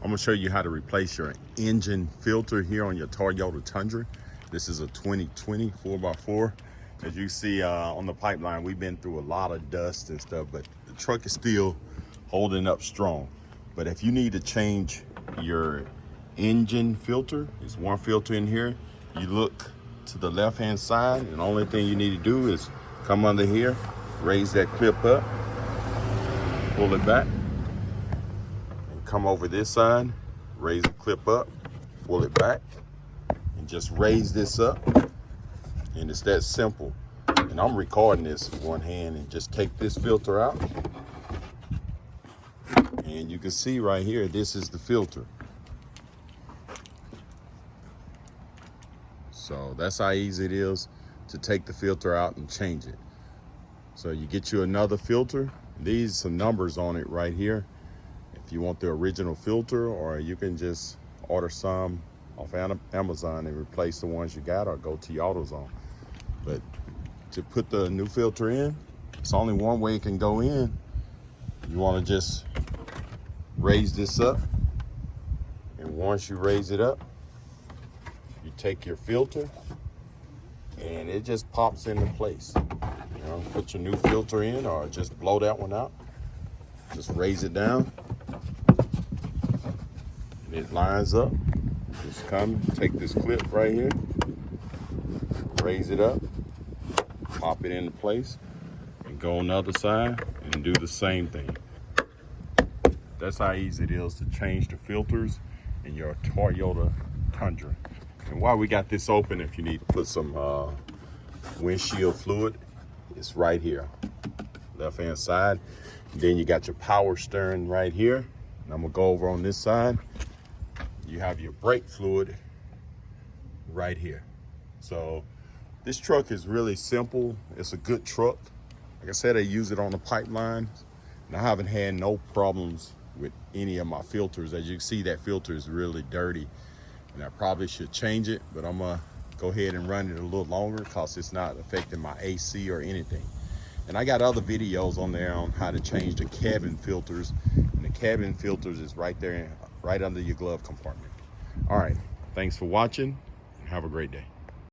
I'm gonna show you how to replace your engine filter here on your Toyota Tundra. This is a 2020 4x4. As you see on the pipeline, we've been through a lot of dust and stuff, but the truck is still holding up strong. But if you need to change your engine filter, there's one filter in here. You look to the left-hand side, and the only thing you need to do is come under here, raise that clip up, pull it back, and come over this side, raise the clip up, pull it back, and just raise this up. And it's that simple. And I'm recording this with one hand, and just take this filter out. And you can see right here, this is the filter. So that's how easy it is to take the filter out and change it. So you get you another filter. These some numbers on it right here. If you want the original filter, or you can just order some off Amazon and replace the ones you got, or go to your AutoZone. But to put the new filter in, it's only one way it can go in. You want to just raise this up, and once you raise it up, you take your filter and it just pops into place. You know, put your new filter in, or just blow that one out. Just raise it down. It lines up. Just come, take this clip right here, raise it up, pop it into place, and go on the other side and do the same thing. That's how easy it is to change the filters in your Toyota Tundra. And while we got this open, if you need to put some windshield fluid, it's right here, left-hand side. And then you got your power steering right here. And I'm gonna go over on this side. You have your brake fluid right here. So this truck is really simple. It's a good truck. Like I said, I use it on the pipeline, and I haven't had no problems with any of my filters. As you can see, that filter is really dirty, and I probably should change it, but I'm gonna go ahead and run it a little longer because it's not affecting my AC or anything. And I got other videos on there on how to change the cabin filters, and the cabin filters is right there, right under your glove compartment. All right, thanks for watching, and have a great day.